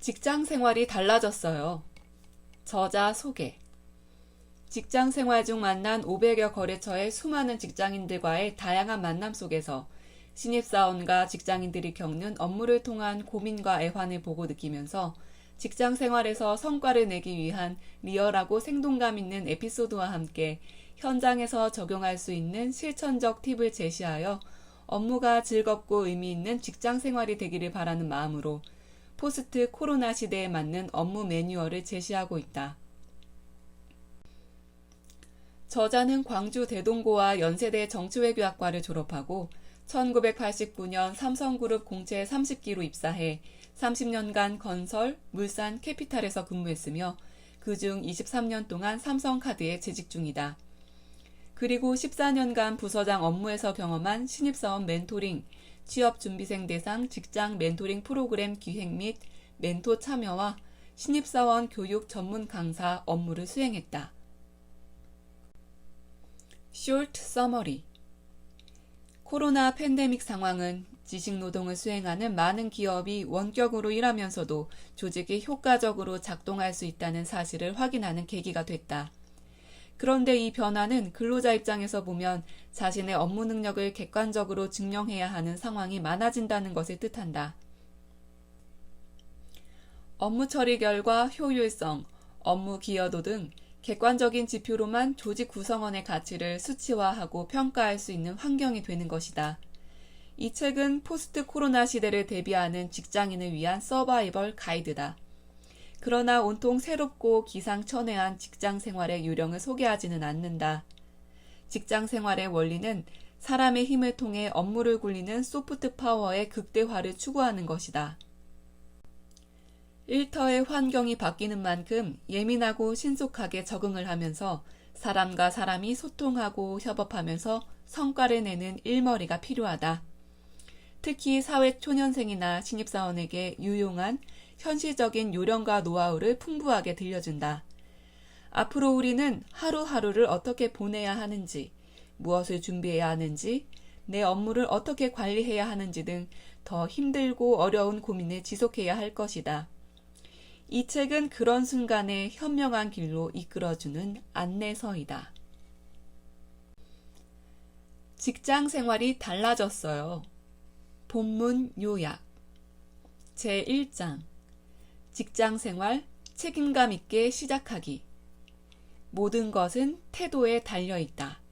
직장 생활이 달라졌어요. 저자 소개. 직장 생활 중 만난 500여 거래처의 수많은 직장인들과의 다양한 만남 속에서 신입사원과 직장인들이 겪는 업무를 통한 고민과 애환을 보고 느끼면서 직장 생활에서 성과를 내기 위한 리얼하고 생동감 있는 에피소드와 함께 현장에서 적용할 수 있는 실천적 팁을 제시하여 업무가 즐겁고 의미 있는 직장 생활이 되기를 바라는 마음으로 포스트 코로나 시대에 맞는 업무 매뉴얼을 제시하고 있다. 저자는 광주 대동고와 연세대 정치외교학과를 졸업하고 1989년 삼성그룹 공채 30기로 입사해 30년간 건설, 물산, 캐피탈에서 근무했으며 그중 23년 동안 삼성카드에 재직 중이다. 그리고 14년간 부서장 업무에서 경험한 신입사원 멘토링, 취업준비생 대상 직장 멘토링 프로그램 기획 및 멘토 참여와 신입사원 교육 전문 강사 업무를 수행했다. Short Summary. 코로나 팬데믹 상황은 지식노동을 수행하는 많은 기업이 원격으로 일하면서도 조직이 효과적으로 작동할 수 있다는 사실을 확인하는 계기가 됐다. 그런데 이 변화는 근로자 입장에서 보면 자신의 업무 능력을 객관적으로 증명해야 하는 상황이 많아진다는 것을 뜻한다. 업무 처리 결과, 효율성, 업무 기여도 등 객관적인 지표로만 조직 구성원의 가치를 수치화하고 평가할 수 있는 환경이 되는 것이다. 이 책은 포스트 코로나 시대를 대비하는 직장인을 위한 서바이벌 가이드다. 그러나 온통 새롭고 기상천외한 직장 생활의 요령을 소개하지는 않는다. 직장 생활의 원리는 사람의 힘을 통해 업무를 굴리는 소프트 파워의 극대화를 추구하는 것이다. 일터의 환경이 바뀌는 만큼 예민하고 신속하게 적응을 하면서 사람과 사람이 소통하고 협업하면서 성과를 내는 일머리가 필요하다. 특히 사회 초년생이나 신입사원에게 유용한 현실적인 요령과 노하우를 풍부하게 들려준다. 앞으로 우리는 하루하루를 어떻게 보내야 하는지, 무엇을 준비해야 하는지, 내 업무를 어떻게 관리해야 하는지 등 더 힘들고 어려운 고민을 지속해야 할 것이다. 이 책은 그런 순간에 현명한 길로 이끌어주는 안내서이다. 직장 생활이 달라졌어요. 본문 요약. 제1장. 직장 생활 책임감 있게 시작하기. 모든 것은 태도에 달려 있다.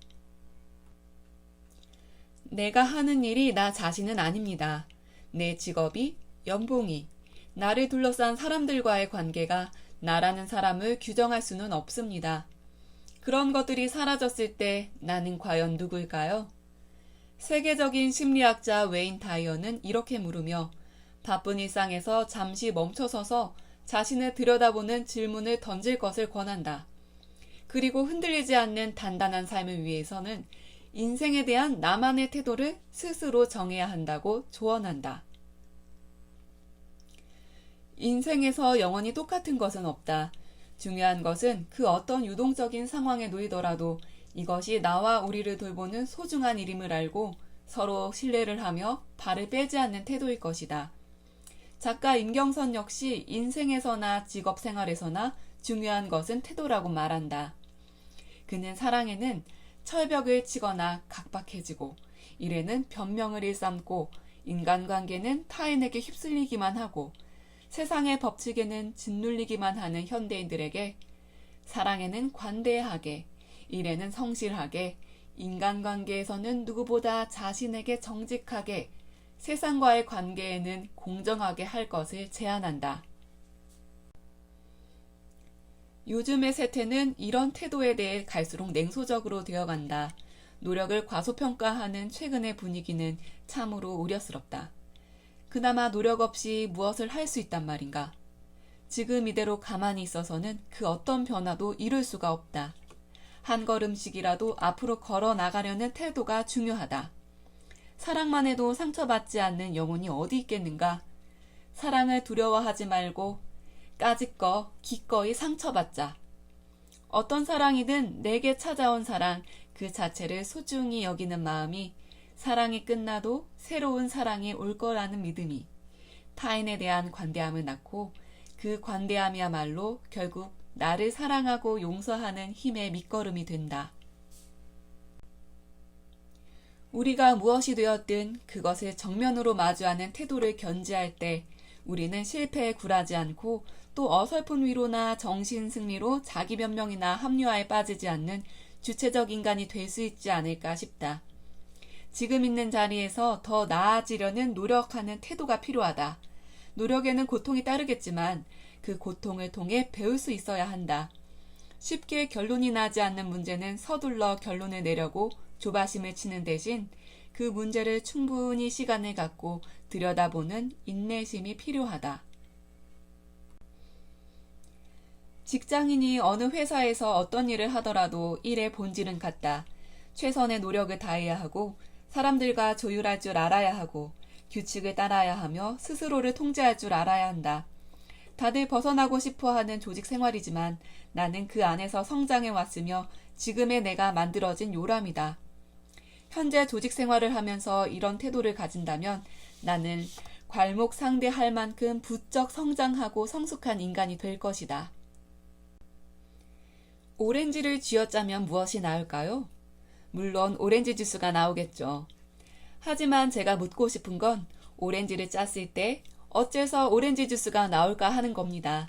내가 하는 일이 나 자신은 아닙니다. 내 직업이, 연봉이, 나를 둘러싼 사람들과의 관계가 나라는 사람을 규정할 수는 없습니다. 그런 것들이 사라졌을 때 나는 과연 누굴까요? 세계적인 심리학자 웨인 다이어는 이렇게 물으며 바쁜 일상에서 잠시 멈춰서서 자신을 들여다보는 질문을 던질 것을 권한다. 그리고 흔들리지 않는 단단한 삶을 위해서는 인생에 대한 나만의 태도를 스스로 정해야 한다고 조언한다. 인생에서 영원히 똑같은 것은 없다. 중요한 것은 그 어떤 유동적인 상황에 놓이더라도 이것이 나와 우리를 돌보는 소중한 일임을 알고 서로 신뢰를 하며 발을 빼지 않는 태도일 것이다. 작가 임경선 역시 인생에서나 직업생활에서나 중요한 것은 태도라고 말한다. 그는 사랑에는 철벽을 치거나 각박해지고 일에는 변명을 일삼고 인간관계는 타인에게 휩쓸리기만 하고 세상의 법칙에는 짓눌리기만 하는 현대인들에게 사랑에는 관대하게, 일에는 성실하게, 인간관계에서는 누구보다 자신에게 정직하게, 세상과의 관계에는 공정하게 할 것을 제안한다. 요즘의 세태는 이런 태도에 대해 갈수록 냉소적으로 되어간다. 노력을 과소평가하는 최근의 분위기는 참으로 우려스럽다. 그나마 노력 없이 무엇을 할 수 있단 말인가? 지금 이대로 가만히 있어서는 그 어떤 변화도 이룰 수가 없다. 한 걸음씩이라도 앞으로 걸어 나가려는 태도가 중요하다. 사랑만 해도 상처받지 않는 영혼이 어디 있겠는가? 사랑을 두려워하지 말고 까짓거 기꺼이 상처받자. 어떤 사랑이든 내게 찾아온 사랑 그 자체를 소중히 여기는 마음이 사랑이 끝나도 새로운 사랑이 올 거라는 믿음이 타인에 대한 관대함을 낳고 그 관대함이야말로 결국 나를 사랑하고 용서하는 힘의 밑거름이 된다. 우리가 무엇이 되었든 그것을 정면으로 마주하는 태도를 견지할 때 우리는 실패에 굴하지 않고 또 어설픈 위로나 정신 승리로 자기 변명이나 합리화에 빠지지 않는 주체적 인간이 될 수 있지 않을까 싶다. 지금 있는 자리에서 더 나아지려는 노력하는 태도가 필요하다. 노력에는 고통이 따르겠지만 그 고통을 통해 배울 수 있어야 한다. 쉽게 결론이 나지 않는 문제는 서둘러 결론을 내려고 조바심을 치는 대신 그 문제를 충분히 시간을 갖고 들여다보는 인내심이 필요하다. 직장인이 어느 회사에서 어떤 일을 하더라도 일의 본질은 같다. 최선의 노력을 다해야 하고 사람들과 조율할 줄 알아야 하고 규칙을 따라야 하며 스스로를 통제할 줄 알아야 한다. 다들 벗어나고 싶어하는 조직 생활이지만 나는 그 안에서 성장해 왔으며 지금의 내가 만들어진 요람이다. 현재 조직 생활을 하면서 이런 태도를 가진다면 나는 괄목상대할 만큼 부쩍 성장하고 성숙한 인간이 될 것이다. 오렌지를 쥐어짜면 무엇이 나올까요? 물론 오렌지 주스가 나오겠죠. 하지만 제가 묻고 싶은 건 오렌지를 짰을 때 어째서 오렌지 주스가 나올까 하는 겁니다.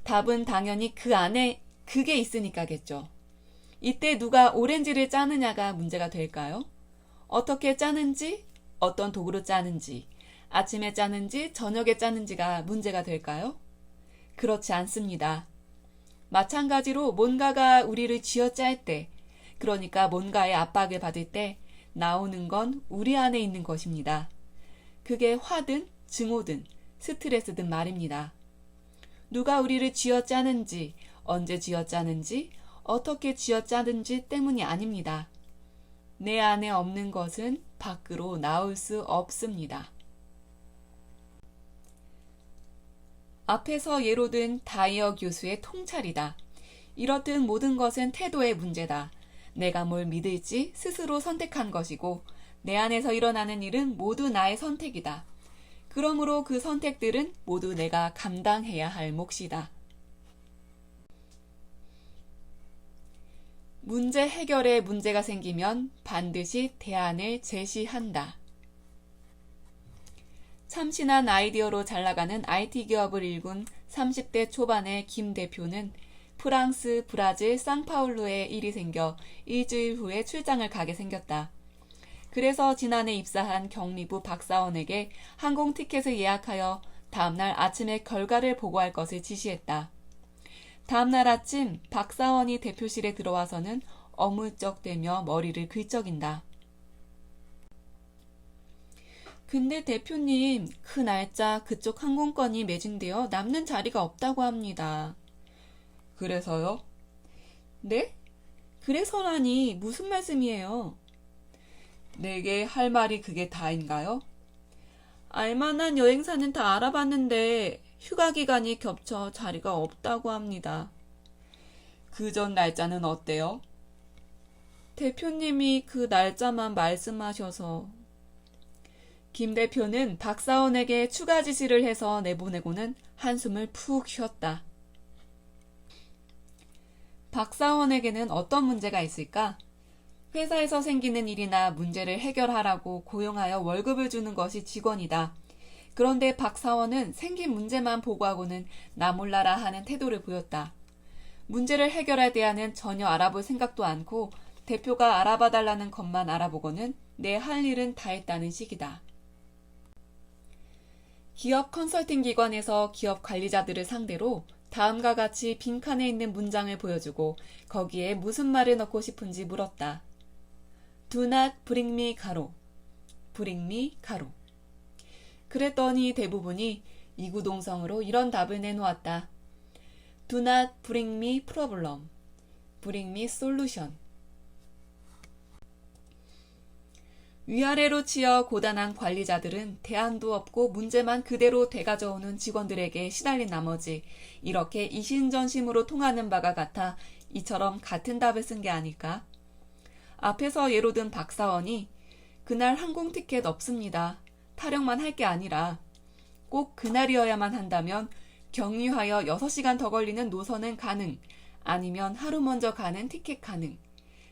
답은 당연히 그 안에 그게 있으니까겠죠. 이때 누가 오렌지를 짜느냐가 문제가 될까요? 어떻게 짜는지, 어떤 도구로 짜는지, 아침에 짜는지, 저녁에 짜는지가 문제가 될까요? 그렇지 않습니다. 마찬가지로 뭔가가 우리를 쥐어짤 때, 그러니까 뭔가의 압박을 받을 때 나오는 건 우리 안에 있는 것입니다. 그게 화든 증오든 스트레스든 말입니다. 누가 우리를 쥐어짜는지, 언제 쥐어짜는지, 어떻게 쥐어짜는지 때문이 아닙니다. 내 안에 없는 것은 밖으로 나올 수 없습니다. 앞에서 예로 든 다이어 교수의 통찰이다. 이렇듯 모든 것은 태도의 문제다. 내가 뭘 믿을지 스스로 선택한 것이고 내 안에서 일어나는 일은 모두 나의 선택이다. 그러므로 그 선택들은 모두 내가 감당해야 할 몫이다. 문제 해결에 문제가 생기면 반드시 대안을 제시한다. 참신한 아이디어로 잘나가는 IT 기업을 일군 30대 초반의 김 대표는 프랑스, 브라질, 상파울루에 일이 생겨 일주일 후에 출장을 가게 생겼다. 그래서 지난해 입사한 격리부 박사원에게 항공 티켓을 예약하여 다음날 아침에 결과를 보고할 것을 지시했다. 다음날 아침 박사원이 대표실에 들어와서는 어물쩍대며 머리를 긁적인다. 근데 대표님, 그 날짜 그쪽 항공권이 매진되어 남는 자리가 없다고 합니다. 그래서요? 네? 그래서라니 무슨 말씀이에요? 내게 할 말이 그게 다인가요? 알만한 여행사는 다 알아봤는데 휴가 기간이 겹쳐 자리가 없다고 합니다. 그 전 날짜는 어때요? 대표님이 그 날짜만 말씀하셔서. 김 대표는 박사원에게 추가 지시를 해서 내보내고는 한숨을 푹 쉬었다. 박사원에게는 어떤 문제가 있을까? 회사에서 생기는 일이나 문제를 해결하라고 고용하여 월급을 주는 것이 직원이다. 그런데 박사원은 생긴 문제만 보고하고는 나 몰라라 하는 태도를 보였다. 문제를 해결할 대안은 전혀 알아볼 생각도 않고 대표가 알아봐달라는 것만 알아보고는 내 할 일은 다 했다는 식이다. 기업 컨설팅 기관에서 기업 관리자들을 상대로 다음과 같이 빈칸에 있는 문장을 보여주고 거기에 무슨 말을 넣고 싶은지 물었다. Do not bring me 가로. bring me 가로. 그랬더니 대부분이 이구동성으로 이런 답을 내놓았다. Do not bring me problem. bring me solution. 위아래로 치여 고단한 관리자들은 대안도 없고 문제만 그대로 되가져오는 직원들에게 시달린 나머지 이렇게 이신전심으로 통하는 바가 같아 이처럼 같은 답을 쓴 게 아닐까? 앞에서 예로 든 박사원이 그날 항공 티켓 없습니다. 타령만 할 게 아니라 꼭 그날이어야만 한다면 경유하여 6시간 더 걸리는 노선은 가능, 아니면 하루 먼저 가는 티켓 가능,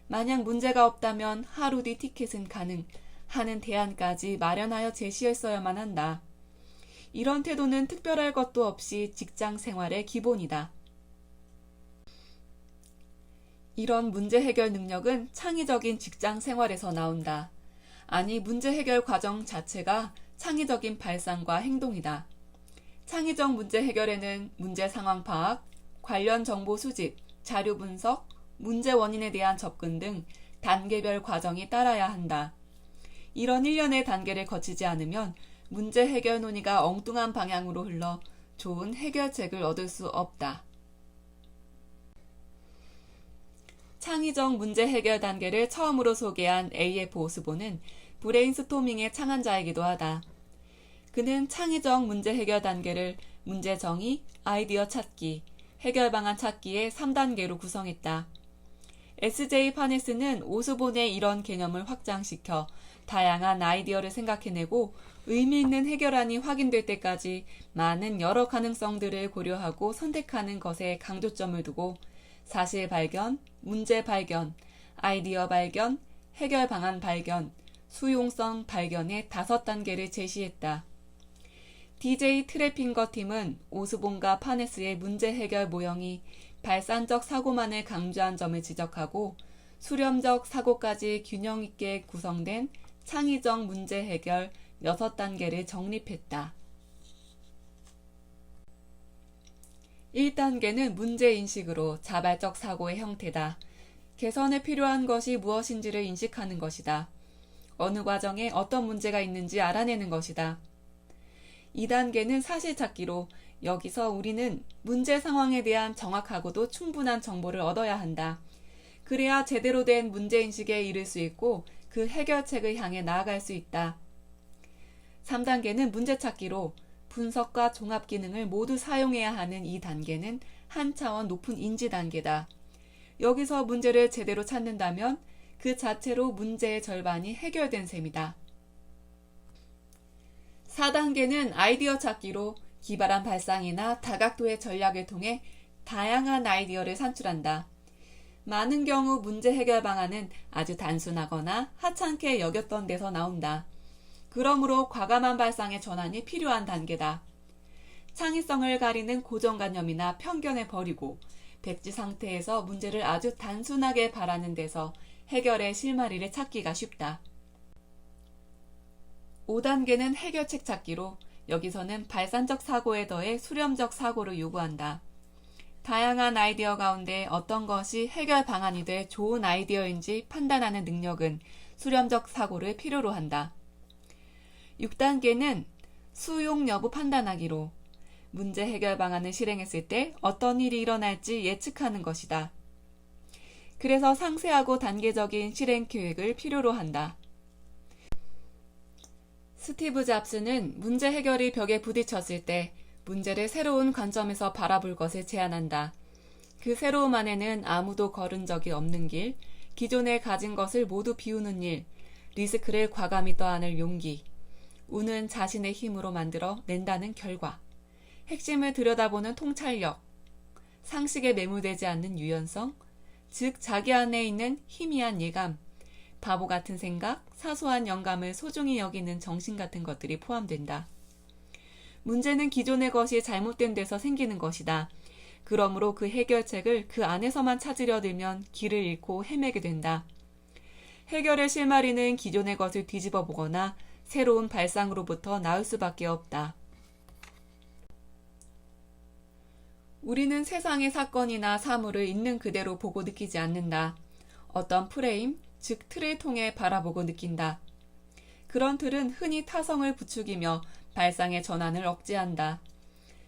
만약 문제가 없다면 하루 뒤 티켓은 가능 하는 대안까지 마련하여 제시했어야만 한다. 이런 태도는 특별할 것도 없이 직장 생활의 기본이다. 이런 문제 해결 능력은 창의적인 직장 생활에서 나온다. 아니, 문제 해결 과정 자체가 창의적인 발상과 행동이다. 창의적 문제 해결에는 문제 상황 파악, 관련 정보 수집, 자료 분석, 문제 원인에 대한 접근 등 단계별 과정이 따라야 한다. 이런 일련의 단계를 거치지 않으면 문제 해결 논의가 엉뚱한 방향으로 흘러 좋은 해결책을 얻을 수 없다. 창의적 문제 해결 단계를 처음으로 소개한 A.F. 오스본은 브레인스토밍의 창안자이기도 하다. 그는 창의적 문제 해결 단계를 문제 정의, 아이디어 찾기, 해결 방안 찾기의 3단계로 구성했다. S.J. 파네스는 오스본의 이런 개념을 확장시켜 다양한 아이디어를 생각해내고 의미 있는 해결안이 확인될 때까지 많은 여러 가능성들을 고려하고 선택하는 것에 강조점을 두고 사실 발견, 문제 발견, 아이디어 발견, 해결 방안 발견, 수용성 발견의 5단계를 제시했다. DJ 트래핑거 팀은 오스본과 파네스의 문제 해결 모형이 발산적 사고만을 강조한 점을 지적하고 수렴적 사고까지 균형 있게 구성된 창의적 문제 해결 6단계를 정립했다. 1단계는 문제인식으로 자발적 사고의 형태다. 개선에 필요한 것이 무엇인지를 인식하는 것이다. 어느 과정에 어떤 문제가 있는지 알아내는 것이다. 2단계는 사실찾기로 여기서 우리는 문제 상황에 대한 정확하고도 충분한 정보를 얻어야 한다. 그래야 제대로 된 문제인식에 이를 수 있고 그 해결책을 향해 나아갈 수 있다. 3단계는 문제찾기로 분석과 종합 기능을 모두 사용해야 하는 이 단계는 한 차원 높은 인지 단계다. 여기서 문제를 제대로 찾는다면 그 자체로 문제의 절반이 해결된 셈이다. 4단계는 아이디어 찾기로 기발한 발상이나 다각도의 전략을 통해 다양한 아이디어를 산출한다. 많은 경우 문제 해결 방안은 아주 단순하거나 하찮게 여겼던 데서 나온다. 그러므로 과감한 발상의 전환이 필요한 단계다. 창의성을 가리는 고정관념이나 편견을 버리고 백지 상태에서 문제를 아주 단순하게 바라는 데서 해결의 실마리를 찾기가 쉽다. 5단계는 해결책 찾기로 여기서는 발산적 사고에 더해 수렴적 사고를 요구한다. 다양한 아이디어 가운데 어떤 것이 해결 방안이 될 좋은 아이디어인지 판단하는 능력은 수렴적 사고를 필요로 한다. 6단계는 수용 여부 판단하기로 문제 해결 방안을 실행했을 때 어떤 일이 일어날지 예측하는 것이다. 그래서 상세하고 단계적인 실행 계획을 필요로 한다. 스티브 잡스는 문제 해결이 벽에 부딪혔을 때 문제를 새로운 관점에서 바라볼 것을 제안한다. 그 새로움 안에는 아무도 걸은 적이 없는 길, 기존에 가진 것을 모두 비우는 일, 리스크를 과감히 떠안을 용기, 운은 자신의 힘으로 만들어 낸다는 결과, 핵심을 들여다보는 통찰력, 상식에 매몰되지 않는 유연성, 즉 자기 안에 있는 희미한 예감, 바보 같은 생각, 사소한 영감을 소중히 여기는 정신 같은 것들이 포함된다. 문제는 기존의 것이 잘못된 데서 생기는 것이다. 그러므로 그 해결책을 그 안에서만 찾으려 들면 길을 잃고 헤매게 된다. 해결의 실마리는 기존의 것을 뒤집어 보거나 새로운 발상으로부터 나올 수밖에 없다. 우리는 세상의 사건이나 사물을 있는 그대로 보고 느끼지 않는다. 어떤 프레임, 즉 틀을 통해 바라보고 느낀다. 그런 틀은 흔히 타성을 부추기며 발상의 전환을 억제한다.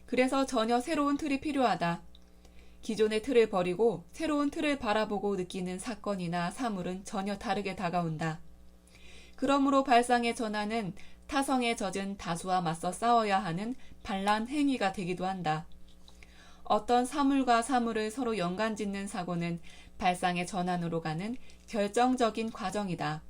그래서 전혀 새로운 틀이 필요하다. 기존의 틀을 버리고 새로운 틀을 바라보고 느끼는 사건이나 사물은 전혀 다르게 다가온다. 그러므로 발상의 전환은 타성에 젖은 다수와 맞서 싸워야 하는 반란 행위가 되기도 한다. 어떤 사물과 사물을 서로 연관짓는 사고는 발상의 전환으로 가는 결정적인 과정이다.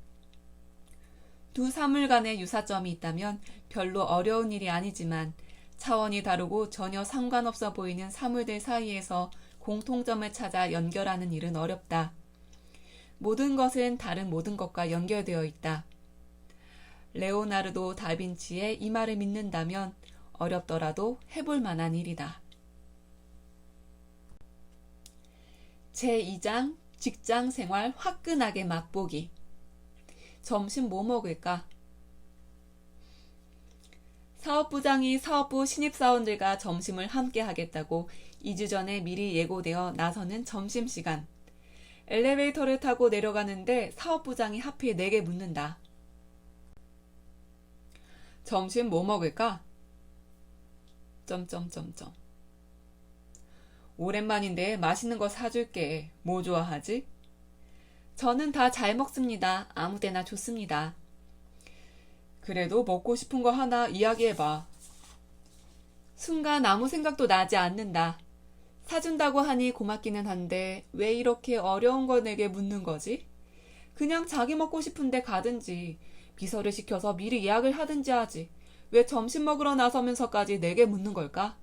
두 사물 간의 유사점이 있다면 별로 어려운 일이 아니지만 차원이 다르고 전혀 상관없어 보이는 사물들 사이에서 공통점을 찾아 연결하는 일은 어렵다. 모든 것은 다른 모든 것과 연결되어 있다. 레오나르도 다빈치의 이 말을 믿는다면 어렵더라도 해볼 만한 일이다. 제2장 직장 생활 화끈하게 맛보기. 점심 뭐 먹을까? 사업부장이 사업부 신입사원들과 점심을 함께 하겠다고 2주 전에 미리 예고되어 나서는 점심시간. 엘리베이터를 타고 내려가는데 사업부장이 하필 내게 묻는다. 점심 뭐 먹을까? 점점점점. 오랜만인데 맛있는 거 사줄게. 뭐 좋아하지? 저는 다 잘 먹습니다. 아무 데나 좋습니다. 그래도 먹고 싶은 거 하나 이야기해봐. 순간 아무 생각도 나지 않는다. 사준다고 하니 고맙기는 한데 왜 이렇게 어려운 걸 내게 묻는 거지? 그냥 자기 먹고 싶은데 가든지 비서를 시켜서 미리 예약을 하든지 하지. 왜 점심 먹으러 나서면서까지 내게 묻는 걸까?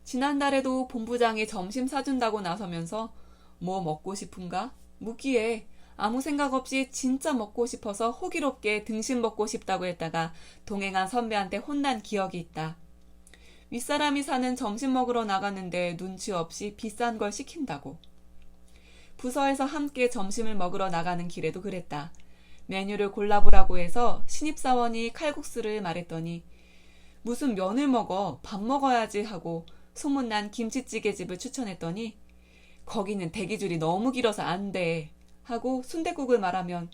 지난달에도 본부장이 점심 사준다고 나서면서 뭐 먹고 싶은가? 묻기에 아무 생각 없이 진짜 먹고 싶어서 호기롭게 등심 먹고 싶다고 했다가 동행한 선배한테 혼난 기억이 있다. 윗사람이 사는 점심 먹으러 나갔는데 눈치 없이 비싼 걸 시킨다고. 부서에서 함께 점심을 먹으러 나가는 길에도 그랬다. 메뉴를 골라보라고 해서 신입사원이 칼국수를 말했더니 무슨 면을 먹어 밥 먹어야지 하고 소문난 김치찌개집을 추천했더니 거기는 대기줄이 너무 길어서 안 돼 하고 순댓국을 말하면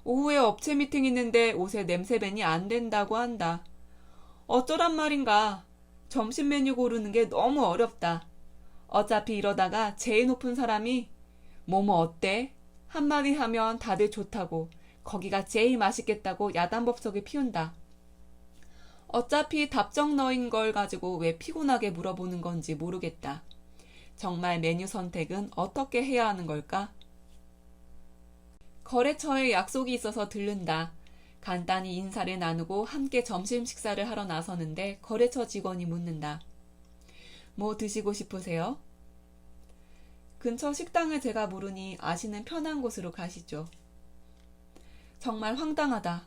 오후에 업체 미팅 있는데 옷에 냄새 배니 안 된다고 한다. 어쩌란 말인가. 점심 메뉴 고르는 게 너무 어렵다. 어차피 이러다가 제일 높은 사람이 뭐뭐 어때? 한마디 하면 다들 좋다고 거기가 제일 맛있겠다고 야단법석을 피운다. 어차피 답정 너인 걸 가지고 왜 피곤하게 물어보는 건지 모르겠다. 정말 메뉴 선택은 어떻게 해야 하는 걸까? 거래처에 약속이 있어서 들른다. 간단히 인사를 나누고 함께 점심 식사를 하러 나서는데 거래처 직원이 묻는다. 뭐 드시고 싶으세요? 근처 식당을 제가 모르니 아시는 편한 곳으로 가시죠. 정말 황당하다.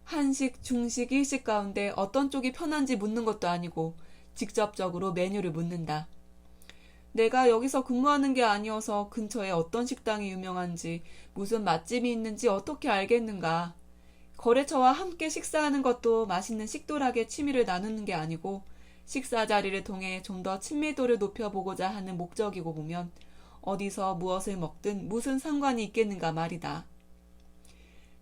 한식, 중식, 일식 가운데 어떤 쪽이 편한지 묻는 것도 아니고 직접적으로 메뉴를 묻는다. 내가 여기서 근무하는 게 아니어서 근처에 어떤 식당이 유명한지 무슨 맛집이 있는지 어떻게 알겠는가. 거래처와 함께 식사하는 것도 맛있는 식도락의 취미를 나누는 게 아니고 식사 자리를 통해 좀 더 친밀도를 높여보고자 하는 목적이고 보면 어디서 무엇을 먹든 무슨 상관이 있겠는가 말이다.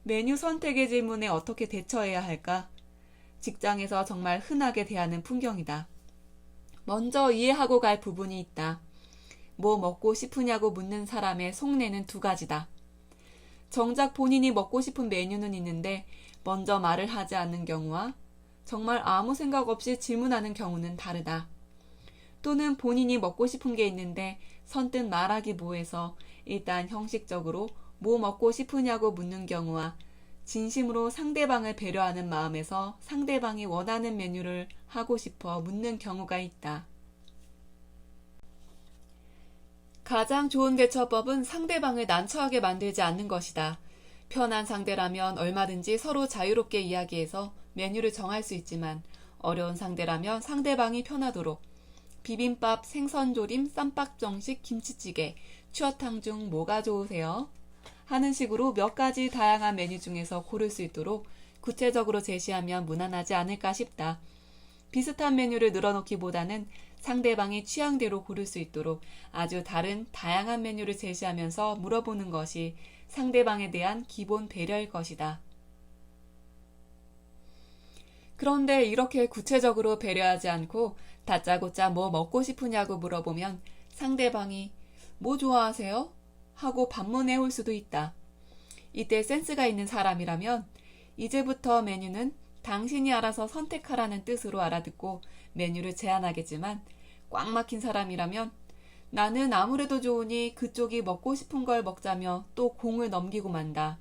메뉴 선택의 질문에 어떻게 대처해야 할까? 직장에서 정말 흔하게 대하는 풍경이다. 먼저 이해하고 갈 부분이 있다. 뭐 먹고 싶으냐고 묻는 사람의 속내는 두 가지다. 정작 본인이 먹고 싶은 메뉴는 있는데 먼저 말을 하지 않는 경우와 정말 아무 생각 없이 질문하는 경우는 다르다. 또는 본인이 먹고 싶은 게 있는데 선뜻 말하기 뭐해서 일단 형식적으로 뭐 먹고 싶으냐고 묻는 경우와 진심으로 상대방을 배려하는 마음에서 상대방이 원하는 메뉴를 하고 싶어 묻는 경우가 있다. 가장 좋은 대처법은 상대방을 난처하게 만들지 않는 것이다. 편한 상대라면 얼마든지 서로 자유롭게 이야기해서 메뉴를 정할 수 있지만 어려운 상대라면 상대방이 편하도록 비빔밥, 생선조림, 쌈밥정식, 김치찌개, 추어탕 중 뭐가 좋으세요? 하는 식으로 몇 가지 다양한 메뉴 중에서 고를 수 있도록 구체적으로 제시하면 무난하지 않을까 싶다. 비슷한 메뉴를 늘어놓기보다는 상대방이 취향대로 고를 수 있도록 아주 다른 다양한 메뉴를 제시하면서 물어보는 것이 상대방에 대한 기본 배려일 것이다. 그런데 이렇게 구체적으로 배려하지 않고 다짜고짜 뭐 먹고 싶으냐고 물어보면 상대방이 뭐 좋아하세요? 하고 반문해 올 수도 있다. 이때 센스가 있는 사람이라면 이제부터 메뉴는 당신이 알아서 선택하라는 뜻으로 알아듣고 메뉴를 제안하겠지만 꽉 막힌 사람이라면 나는 아무래도 좋으니 그쪽이 먹고 싶은 걸 먹자며 또 공을 넘기고 만다.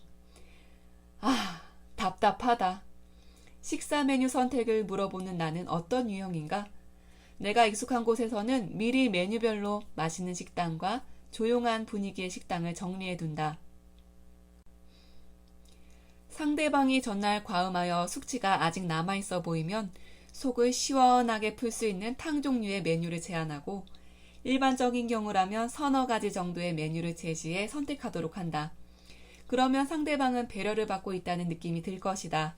아, 답답하다. 식사 메뉴 선택을 물어보는 나는 어떤 유형인가? 내가 익숙한 곳에서는 미리 메뉴별로 맛있는 식당과 조용한 분위기의 식당을 정리해둔다. 상대방이 전날 과음하여 숙취가 아직 남아있어 보이면 속을 시원하게 풀 수 있는 탕 종류의 메뉴를 제안하고, 일반적인 경우라면 서너 가지 정도의 메뉴를 제시해 선택하도록 한다. 그러면 상대방은 배려를 받고 있다는 느낌이 들 것이다.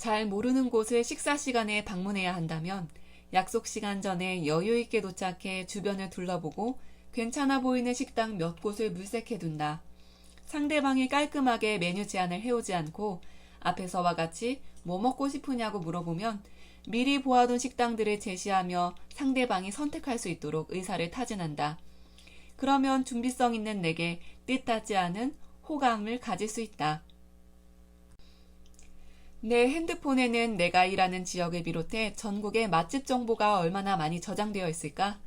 잘 모르는 곳을 식사 시간에 방문해야 한다면 약속 시간 전에 여유 있게 도착해 주변을 둘러보고 괜찮아 보이는 식당 몇 곳을 물색해둔다. 상대방이 깔끔하게 메뉴 제안을 해오지 않고 앞에서와 같이 뭐 먹고 싶으냐고 물어보면 미리 보아둔 식당들을 제시하며 상대방이 선택할 수 있도록 의사를 타진한다. 그러면 준비성 있는 내게 뜻하지 않은 호감을 가질 수 있다. 내 핸드폰에는 내가 일하는 지역을 비롯해 전국의 맛집 정보가 얼마나 많이 저장되어 있을까?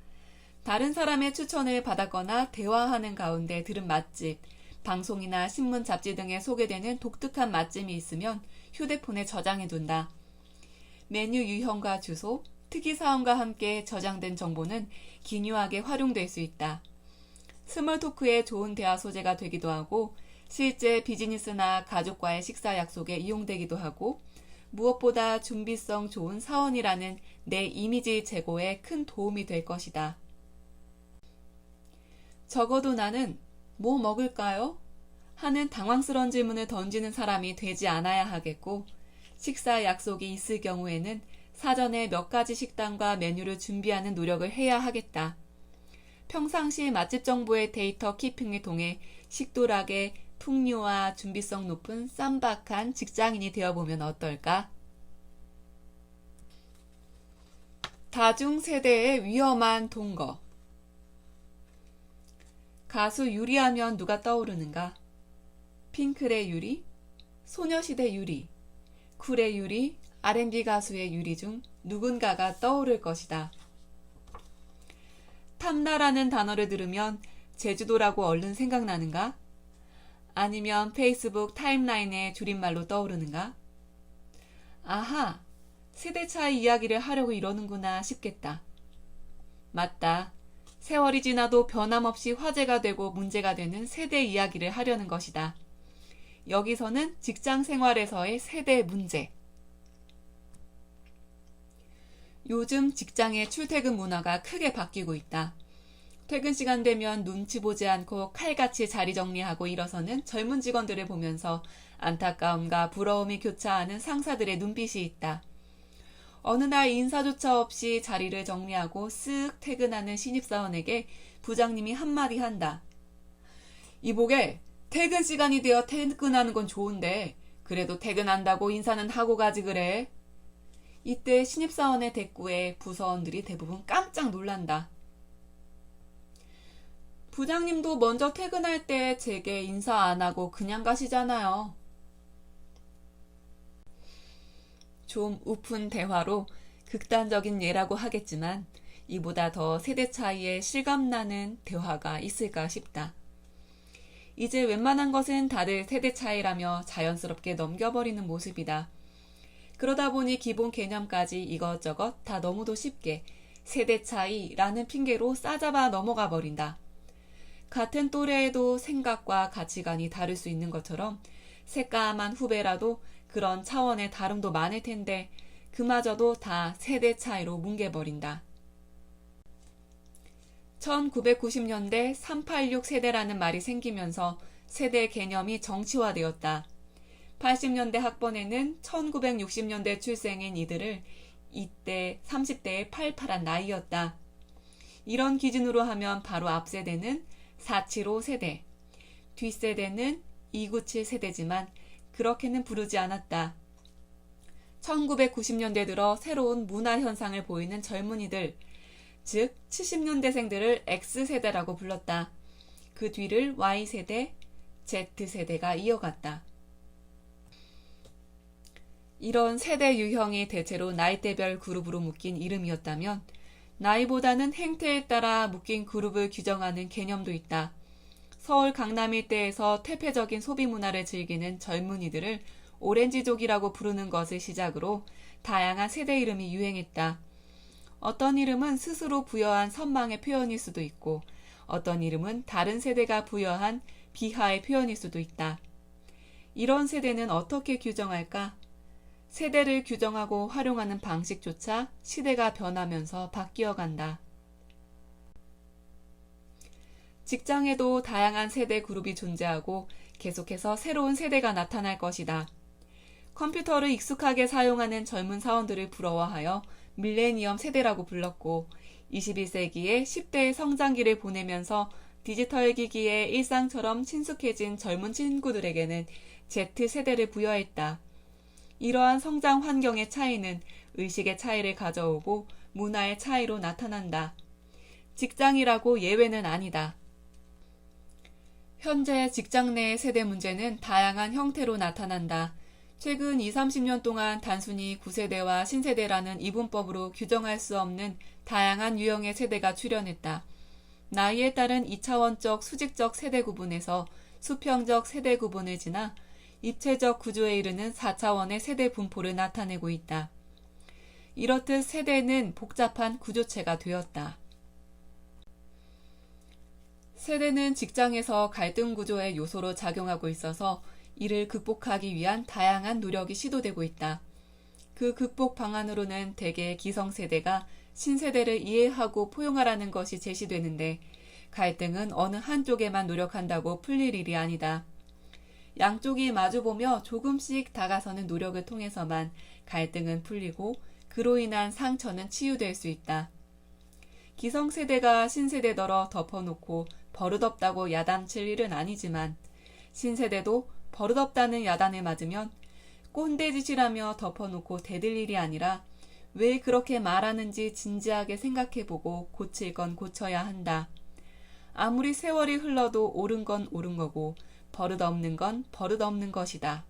다른 사람의 추천을 받았거나 대화하는 가운데 들은 맛집, 방송이나 신문, 잡지 등에 소개되는 독특한 맛집이 있으면 휴대폰에 저장해둔다. 메뉴 유형과 주소, 특이사항과 함께 저장된 정보는 기묘하게 활용될 수 있다. 스몰 토크에 좋은 대화 소재가 되기도 하고 실제 비즈니스나 가족과의 식사 약속에 이용되기도 하고 무엇보다 준비성 좋은 사원이라는 내 이미지 제고에 큰 도움이 될 것이다. 적어도 나는 뭐 먹을까요? 하는 당황스러운 질문을 던지는 사람이 되지 않아야 하겠고, 식사 약속이 있을 경우에는 사전에 몇 가지 식당과 메뉴를 준비하는 노력을 해야 하겠다. 평상시 맛집 정보의 데이터 키핑을 통해 식도락의 풍요와 준비성 높은 쌈박한 직장인이 되어보면 어떨까? 다중세대의 위험한 동거. 가수 유리하면 누가 떠오르는가? 핑클의 유리, 소녀시대 유리, 쿨의 유리, R&B 가수의 유리 중 누군가가 떠오를 것이다. 탐나라는 단어를 들으면 제주도라고 얼른 생각나는가? 아니면 페이스북 타임라인의 줄임말로 떠오르는가? 아하, 세대 차이 이야기를 하려고 이러는구나 싶겠다. 맞다. 세월이 지나도 변함없이 화제가 되고 문제가 되는 세대 이야기를 하려는 것이다. 여기서는 직장 생활에서의 세대 문제. 요즘 직장의 출퇴근 문화가 크게 바뀌고 있다. 퇴근 시간 되면 눈치 보지 않고 칼같이 자리 정리하고 일어서는 젊은 직원들을 보면서 안타까움과 부러움이 교차하는 상사들의 눈빛이 있다. 어느 날 인사조차 없이 자리를 정리하고 쓱 퇴근하는 신입사원에게 부장님이 한마디 한다. 이보게, 퇴근 시간이 되어 퇴근하는 건 좋은데 그래도 퇴근한다고 인사는 하고 가지 그래. 이때 신입사원의 대꾸에 부서원들이 대부분 깜짝 놀란다. 부장님도 먼저 퇴근할 때 제게 인사 안 하고 그냥 가시잖아요. 좀 우픈 대화로 극단적인 예라고 하겠지만 이보다 더 세대 차이에 실감나는 대화가 있을까 싶다. 이제 웬만한 것은 다들 세대 차이라며 자연스럽게 넘겨버리는 모습이다. 그러다 보니 기본 개념까지 이것저것 다 너무도 쉽게 세대 차이라는 핑계로 싸잡아 넘어가 버린다. 같은 또래에도 생각과 가치관이 다를 수 있는 것처럼 새까만 후배라도 그런 차원의 다름도 많을 텐데 그마저도 다 세대 차이로 뭉개버린다. 1990년대 386 세대라는 말이 생기면서 세대 개념이 정치화되었다. 80년대 학번에는 1960년대 출생인 이들을 이때 30대에 팔팔한 나이였다. 이런 기준으로 하면 바로 앞 세대는 475 세대, 뒷세대는 297 세대지만 그렇게는 부르지 않았다. 1990년대 들어 새로운 문화 현상을 보이는 젊은이들, 즉 70년대생들을 X세대라고 불렀다. 그 뒤를 Y세대, Z세대가 이어갔다. 이런 세대 유형이 대체로 나이대별 그룹으로 묶인 이름이었다면 나이보다는 행태에 따라 묶인 그룹을 규정하는 개념도 있다. 서울 강남 일대에서 퇴폐적인 소비 문화를 즐기는 젊은이들을 오렌지족이라고 부르는 것을 시작으로 다양한 세대 이름이 유행했다. 어떤 이름은 스스로 부여한 선망의 표현일 수도 있고 어떤 이름은 다른 세대가 부여한 비하의 표현일 수도 있다. 이런 세대는 어떻게 규정할까? 세대를 규정하고 활용하는 방식조차 시대가 변하면서 바뀌어간다. 직장에도 다양한 세대 그룹이 존재하고 계속해서 새로운 세대가 나타날 것이다. 컴퓨터를 익숙하게 사용하는 젊은 사원들을 부러워하여 밀레니엄 세대라고 불렀고 21세기에 10대의 성장기를 보내면서 디지털 기기에 일상처럼 친숙해진 젊은 친구들에게는 Z세대를 부여했다. 이러한 성장 환경의 차이는 의식의 차이를 가져오고 문화의 차이로 나타난다. 직장이라고 예외는 아니다. 현재 직장 내의 세대 문제는 다양한 형태로 나타난다. 최근 20-30년 동안 단순히 구세대와 신세대라는 이분법으로 규정할 수 없는 다양한 유형의 세대가 출현했다. 나이에 따른 2차원적 수직적 세대 구분에서 수평적 세대 구분을 지나 입체적 구조에 이르는 4차원의 세대 분포를 나타내고 있다. 이렇듯 세대는 복잡한 구조체가 되었다. 세대는 직장에서 갈등 구조의 요소로 작용하고 있어서 이를 극복하기 위한 다양한 노력이 시도되고 있다. 그 극복 방안으로는 대개 기성세대가 신세대를 이해하고 포용하라는 것이 제시되는데 갈등은 어느 한쪽에만 노력한다고 풀릴 일이 아니다. 양쪽이 마주보며 조금씩 다가서는 노력을 통해서만 갈등은 풀리고 그로 인한 상처는 치유될 수 있다. 기성세대가 신세대더러 덮어놓고 버릇없다고 야단칠 일은 아니지만 신세대도 버릇없다는 야단에 맞으면 꼰대짓이라며 덮어놓고 대들 일이 아니라 왜 그렇게 말하는지 진지하게 생각해보고 고칠 건 고쳐야 한다. 아무리 세월이 흘러도 옳은 건 옳은 거고 버릇없는 건 버릇없는 것이다.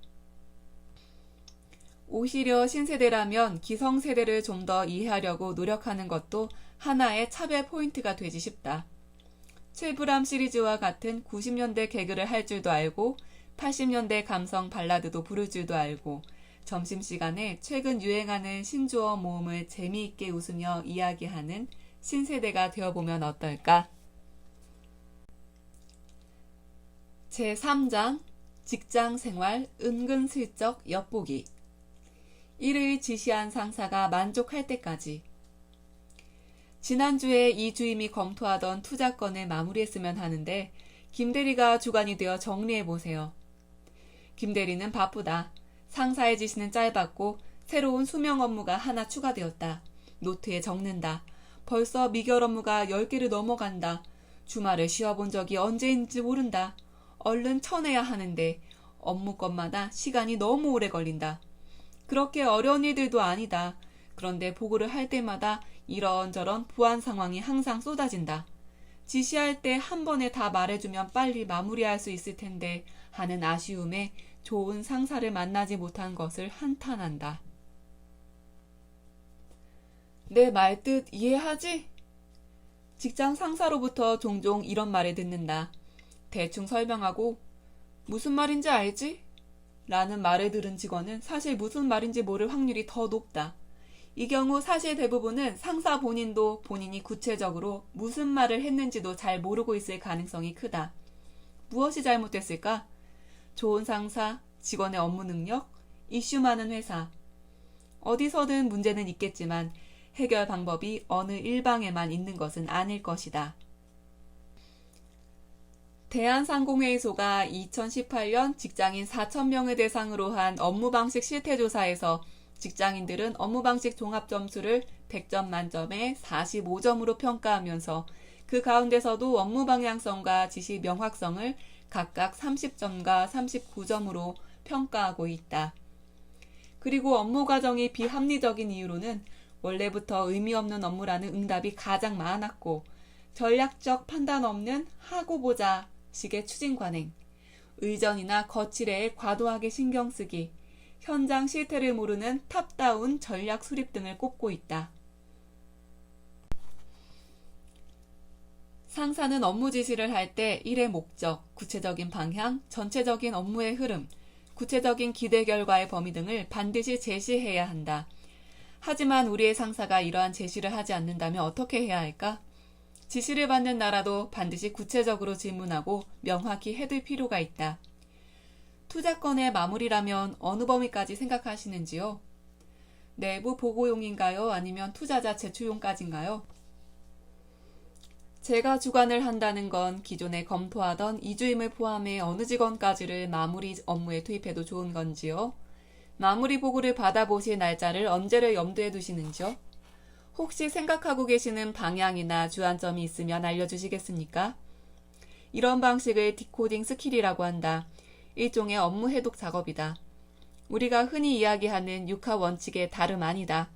오히려 신세대라면 기성세대를 좀 더 이해하려고 노력하는 것도 하나의 차별 포인트가 되지 싶다. 최불암 시리즈와 같은 90년대 개그를 할 줄도 알고 80년대 감성 발라드도 부를 줄도 알고 점심시간에 최근 유행하는 신조어 모음을 재미있게 웃으며 이야기하는 신세대가 되어보면 어떨까? 제3장 직장생활 은근슬쩍 엿보기. 이를 지시한 상사가 만족할 때까지. 지난주에 이 주임이 검토하던 투자건을 마무리했으면 하는데 김 대리가 주관이 되어 정리해보세요. 김 대리는 바쁘다. 상사의 지시는 짧았고 새로운 수명 업무가 하나 추가되었다. 노트에 적는다. 벌써 미결 업무가 10개를 넘어간다. 주말을 쉬어본 적이 언제인지 모른다. 얼른 쳐내야 하는데 업무 건마다 시간이 너무 오래 걸린다. 그렇게 어려운 일들도 아니다. 그런데 보고를 할 때마다 이런저런 보안 상황이 항상 쏟아진다. 지시할 때 한 번에 다 말해주면 빨리 마무리할 수 있을 텐데 하는 아쉬움에 좋은 상사를 만나지 못한 것을 한탄한다. 내 말뜻 이해하지? 직장 상사로부터 종종 이런 말을 듣는다. 대충 설명하고 무슨 말인지 알지? 라는 말을 들은 직원은 사실 무슨 말인지 모를 확률이 더 높다. 이 경우 사실 대부분은 상사 본인도 본인이 구체적으로 무슨 말을 했는지도 잘 모르고 있을 가능성이 크다. 무엇이 잘못됐을까? 좋은 상사, 직원의 업무 능력, 이슈 많은 회사. 어디서든 문제는 있겠지만 해결 방법이 어느 일방에만 있는 것은 아닐 것이다. 대한상공회의소가 2018년 직장인 4,000명을 대상으로 한 업무방식 실태조사에서 직장인들은 업무방식 종합점수를 100점 만점에 45점으로 평가하면서 그 가운데서도 업무 방향성과 지시 명확성을 각각 30점과 39점으로 평가하고 있다. 그리고 업무 과정이 비합리적인 이유로는 원래부터 의미 없는 업무라는 응답이 가장 많았고 전략적 판단 없는 하고 보자 식의 추진 관행, 의전이나 거칠애에 과도하게 신경 쓰기, 현장 실태를 모르는 탑다운 전략 수립 등을 꼽고 있다. 상사는 업무 지시를 할 때 일의 목적, 구체적인 방향, 전체적인 업무의 흐름, 구체적인 기대 결과의 범위 등을 반드시 제시해야 한다. 하지만 우리의 상사가 이러한 제시를 하지 않는다면 어떻게 해야 할까? 지시를 받는 나라도 반드시 구체적으로 질문하고 명확히 해둘 필요가 있다. 투자건의 마무리라면 어느 범위까지 생각하시는지요? 내부 보고용인가요? 아니면 투자자 제출용까지인가요? 제가 주관을 한다는 건 기존에 검토하던 이주임을 포함해 어느 직원까지를 마무리 업무에 투입해도 좋은 건지요? 마무리 보고를 받아보실 날짜를 언제를 염두에 두시는지요? 혹시 생각하고 계시는 방향이나 주안점이 있으면 알려주시겠습니까? 이런 방식을 디코딩 스킬이라고 한다. 일종의 업무 해독 작업이다. 우리가 흔히 이야기하는 6하 원칙의 다름 아니다.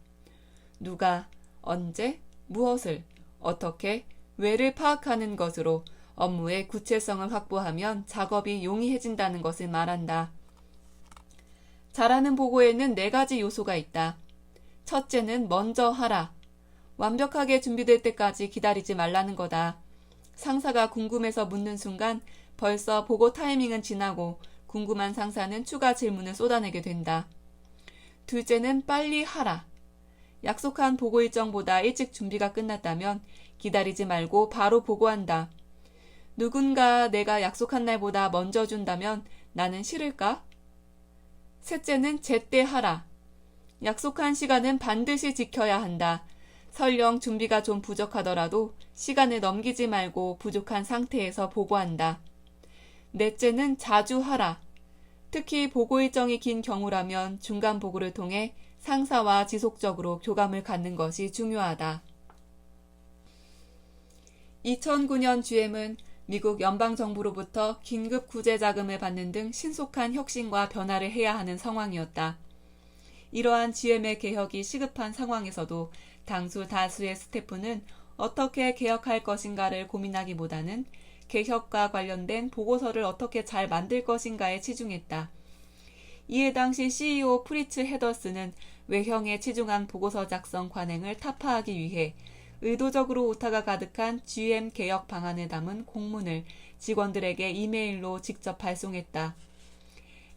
누가, 언제, 무엇을, 어떻게, 왜를 파악하는 것으로 업무의 구체성을 확보하면 작업이 용이해진다는 것을 말한다. 잘하는 보고에는 4가지 요소가 있다. 첫째는 먼저 하라. 완벽하게 준비될 때까지 기다리지 말라는 거다. 상사가 궁금해서 묻는 순간 벌써 보고 타이밍은 지나고 궁금한 상사는 추가 질문을 쏟아내게 된다. 둘째는 빨리 하라. 약속한 보고 일정보다 일찍 준비가 끝났다면 기다리지 말고 바로 보고한다. 누군가 내가 약속한 날보다 먼저 준다면 나는 싫을까? 셋째는 제때 하라. 약속한 시간은 반드시 지켜야 한다. 설령 준비가 좀 부족하더라도 시간을 넘기지 말고 부족한 상태에서 보고한다. 넷째는 자주 하라. 특히 보고 일정이 긴 경우라면 중간 보고를 통해 상사와 지속적으로 교감을 갖는 것이 중요하다. 2009년 GM은 미국 연방정부로부터 긴급 구제 자금을 받는 등 신속한 혁신과 변화를 해야 하는 상황이었다. 이러한 GM의 개혁이 시급한 상황에서도 당수 다수의 스태프는 어떻게 개혁할 것인가를 고민하기보다는 개혁과 관련된 보고서를 어떻게 잘 만들 것인가에 치중했다. 이에 당시 CEO 프리츠 헤더스는 외형에 치중한 보고서 작성 관행을 타파하기 위해 의도적으로 오타가 가득한 GM 개혁 방안을 담은 공문을 직원들에게 이메일로 직접 발송했다.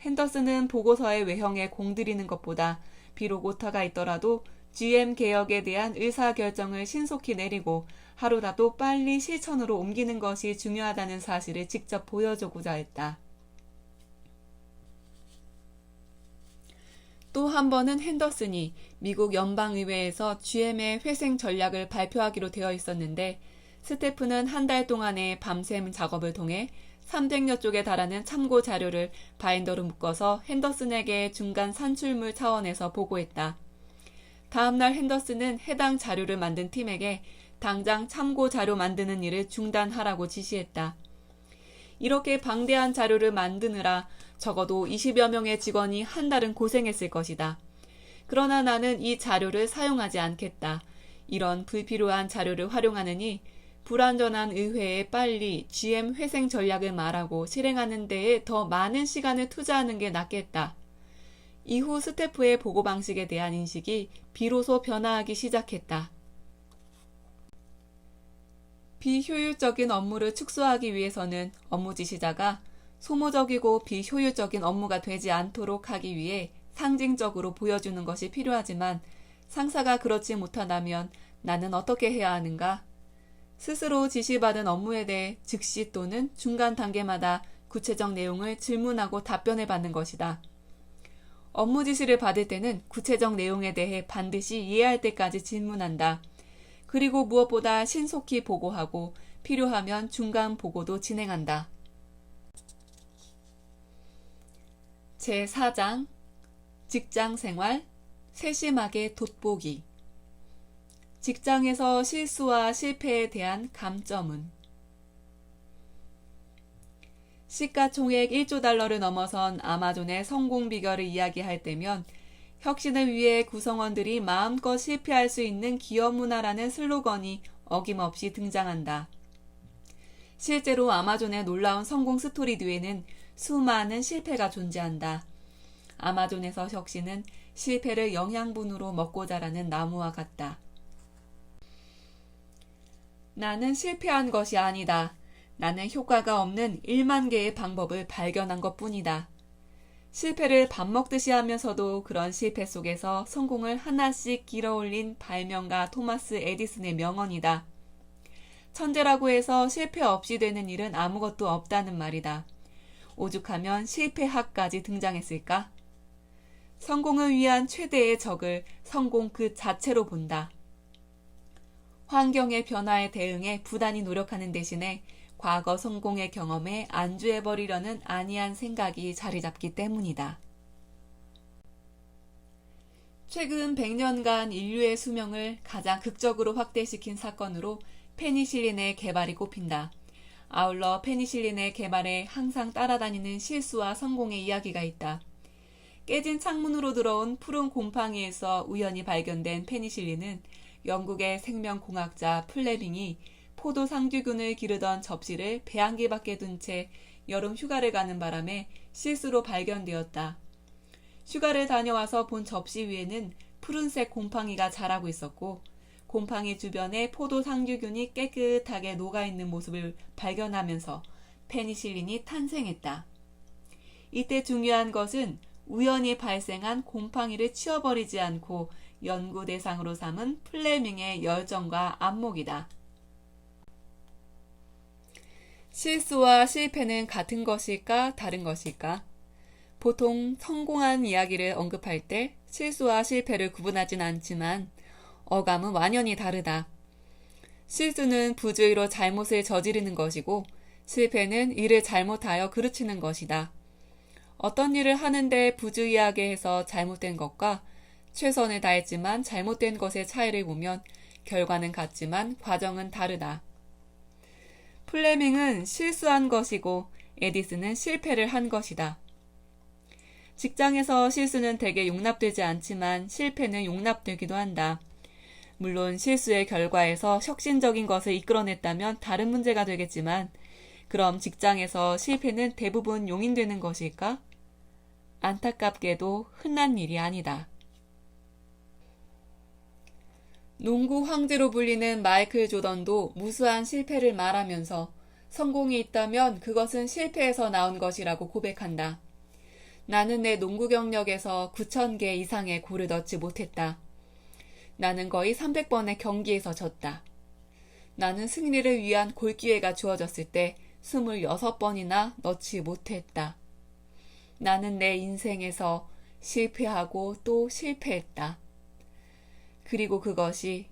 핸더슨은 보고서의 외형에 공들이는 것보다 비록 오타가 있더라도 GM 개혁에 대한 의사결정을 신속히 내리고 하루라도 빨리 실천으로 옮기는 것이 중요하다는 사실을 직접 보여주고자 했다. 또 한 번은 핸더슨이 미국 연방의회에서 GM의 회생 전략을 발표하기로 되어 있었는데 스태프는 한 달 동안의 밤샘 작업을 통해 300여 쪽에 달하는 참고 자료를 바인더로 묶어서 핸더슨에게 중간 산출물 차원에서 보고했다. 다음날 핸더슨은 해당 자료를 만든 팀에게 당장 참고 자료 만드는 일을 중단하라고 지시했다. 이렇게 방대한 자료를 만드느라 적어도 20여 명의 직원이 한 달은 고생했을 것이다. 그러나 나는 이 자료를 사용하지 않겠다. 이런 불필요한 자료를 활용하느니 불완전한 의회에 빨리 GM 회생 전략을 말하고 실행하는 데에 더 많은 시간을 투자하는 게 낫겠다. 이후 스태프의 보고 방식에 대한 인식이 비로소 변화하기 시작했다. 비효율적인 업무를 축소하기 위해서는 업무 지시자가 소모적이고 비효율적인 업무가 되지 않도록 하기 위해 상징적으로 보여주는 것이 필요하지만 상사가 그렇지 못하다면 나는 어떻게 해야 하는가? 스스로 지시받은 업무에 대해 즉시 또는 중간 단계마다 구체적 내용을 질문하고 답변해 받는 것이다. 업무 지시를 받을 때는 구체적 내용에 대해 반드시 이해할 때까지 질문한다. 그리고 무엇보다 신속히 보고하고 필요하면 중간 보고도 진행한다. 제4장 직장생활 세심하게 돋보기. 직장에서 실수와 실패에 대한 감점은 시가총액 1조 달러를 넘어선 아마존의 성공 비결을 이야기할 때면 혁신을 위해 구성원들이 마음껏 실패할 수 있는 기업 문화라는 슬로건이 어김없이 등장한다. 실제로 아마존의 놀라운 성공 스토리 뒤에는 수많은 실패가 존재한다. 아마존에서 혁신은 실패를 영양분으로 먹고 자라는 나무와 같다. 나는 실패한 것이 아니다. 나는 효과가 없는 1만 개의 방법을 발견한 것뿐이다. 실패를 밥 먹듯이 하면서도 그런 실패 속에서 성공을 하나씩 길어올린 발명가 토마스 에디슨의 명언이다. 천재라고 해서 실패 없이 되는 일은 아무것도 없다는 말이다. 오죽하면 실패학까지 등장했을까? 성공을 위한 최대의 적을 성공 그 자체로 본다. 환경의 변화에 대응해 부단히 노력하는 대신에 과거 성공의 경험에 안주해버리려는 안이한 생각이 자리 잡기 때문이다. 최근 100년간 인류의 수명을 가장 극적으로 확대시킨 사건으로 페니실린의 개발이 꼽힌다. 아울러 페니실린의 개발에 항상 따라다니는 실수와 성공의 이야기가 있다. 깨진 창문으로 들어온 푸른 곰팡이에서 우연히 발견된 페니실린은 영국의 생명공학자 플레밍이 포도 상규균을 기르던 접시를 배양기 밖에 둔 채 여름 휴가를 가는 바람에 실수로 발견되었다. 휴가를 다녀와서 본 접시 위에는 푸른색 곰팡이가 자라고 있었고 곰팡이 주변에 포도 상규균이 깨끗하게 녹아있는 모습을 발견하면서 페니실린이 탄생했다. 이때 중요한 것은 우연히 발생한 곰팡이를 치워버리지 않고 연구 대상으로 삼은 플레밍의 열정과 안목이다. 실수와 실패는 같은 것일까 다른 것일까? 보통 성공한 이야기를 언급할 때 실수와 실패를 구분하진 않지만 어감은 완연히 다르다. 실수는 부주의로 잘못을 저지르는 것이고 실패는 일을 잘못하여 그르치는 것이다. 어떤 일을 하는데 부주의하게 해서 잘못된 것과 최선을 다했지만 잘못된 것의 차이를 보면 결과는 같지만 과정은 다르다. 플레밍은 실수한 것이고 에디슨은 실패를 한 것이다. 직장에서 실수는 대개 용납되지 않지만 실패는 용납되기도 한다. 물론 실수의 결과에서 혁신적인 것을 이끌어냈다면 다른 문제가 되겠지만 그럼 직장에서 실패는 대부분 용인되는 것일까? 안타깝게도 흔한 일이 아니다. 농구 황제로 불리는 마이클 조던도 무수한 실패를 말하면서 성공이 있다면 그것은 실패에서 나온 것이라고 고백한다. 나는 내 농구 경력에서 9,000개 이상의 골을 넣지 못했다. 나는 거의 300번의 경기에서 졌다. 나는 승리를 위한 골기회가 주어졌을 때 26번이나 넣지 못했다. 나는 내 인생에서 실패하고 또 실패했다. 그리고 그것이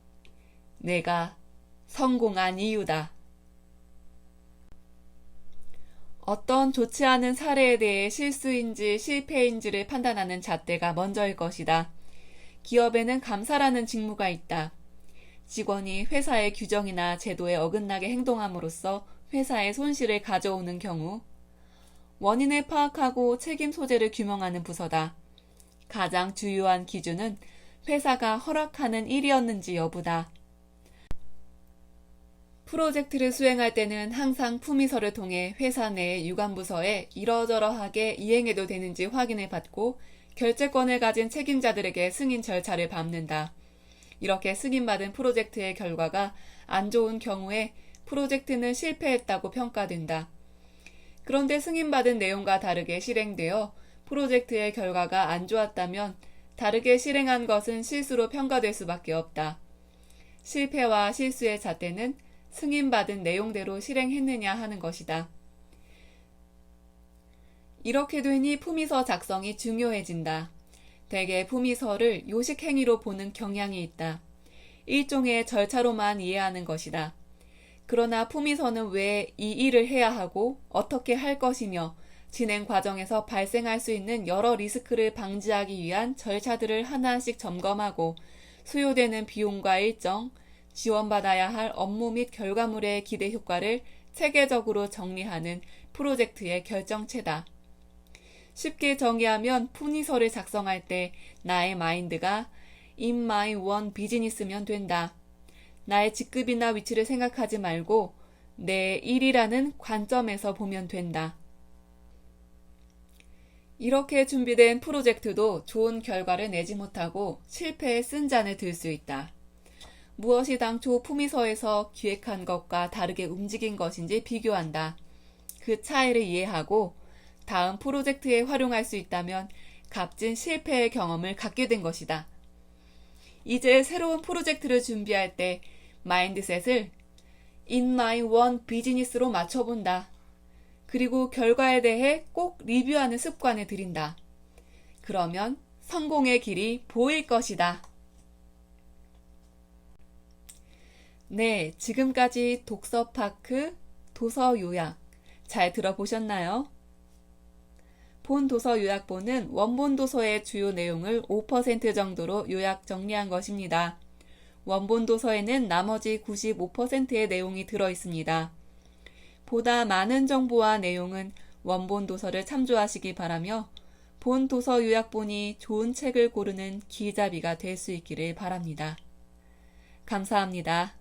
내가 성공한 이유다. 어떤 좋지 않은 사례에 대해 실수인지 실패인지를 판단하는 잣대가 먼저일 것이다. 기업에는 감사라는 직무가 있다. 직원이 회사의 규정이나 제도에 어긋나게 행동함으로써 회사의 손실을 가져오는 경우, 원인을 파악하고 책임 소재를 규명하는 부서다. 가장 주요한 기준은 회사가 허락하는 일이었는지 여부다. 프로젝트를 수행할 때는 항상 품위서를 통해 회사 내 유관부서에 이러저러하게 이행해도 되는지 확인을 받고 결재권을 가진 책임자들에게 승인 절차를 밟는다. 이렇게 승인받은 프로젝트의 결과가 안 좋은 경우에 프로젝트는 실패했다고 평가된다. 그런데 승인받은 내용과 다르게 실행되어 프로젝트의 결과가 안 좋았다면 다르게 실행한 것은 실수로 평가될 수밖에 없다. 실패와 실수의 잣대는 승인받은 내용대로 실행했느냐 하는 것이다. 이렇게 되니 품위서 작성이 중요해진다. 대개 품위서를 요식행위로 보는 경향이 있다. 일종의 절차로만 이해하는 것이다. 그러나 품위서는 왜 이 일을 해야 하고 어떻게 할 것이며 진행 과정에서 발생할 수 있는 여러 리스크를 방지하기 위한 절차들을 하나씩 점검하고 수요되는 비용과 일정, 지원받아야 할 업무 및 결과물의 기대 효과를 체계적으로 정리하는 프로젝트의 결정체다. 쉽게 정의하면 품위서를 작성할 때 나의 마인드가 in my one business면 된다. 나의 직급이나 위치를 생각하지 말고 내 일이라는 관점에서 보면 된다. 이렇게 준비된 프로젝트도 좋은 결과를 내지 못하고 실패의 쓴잔을 들 수 있다. 무엇이 당초 품위서에서 기획한 것과 다르게 움직인 것인지 비교한다. 그 차이를 이해하고 다음 프로젝트에 활용할 수 있다면 값진 실패의 경험을 갖게 된 것이다. 이제 새로운 프로젝트를 준비할 때 마인드셋을 in my one business로 맞춰본다. 그리고 결과에 대해 꼭 리뷰하는 습관을 들인다. 그러면 성공의 길이 보일 것이다. 네, 지금까지 독서파크 도서 요약 잘 들어보셨나요? 본 도서 요약본은 원본 도서의 주요 내용을 5% 정도로 요약 정리한 것입니다. 원본 도서에는 나머지 95%의 내용이 들어있습니다. 보다 많은 정보와 내용은 원본 도서를 참조하시기 바라며 본 도서 요약본이 좋은 책을 고르는 기자비가 될 수 있기를 바랍니다. 감사합니다.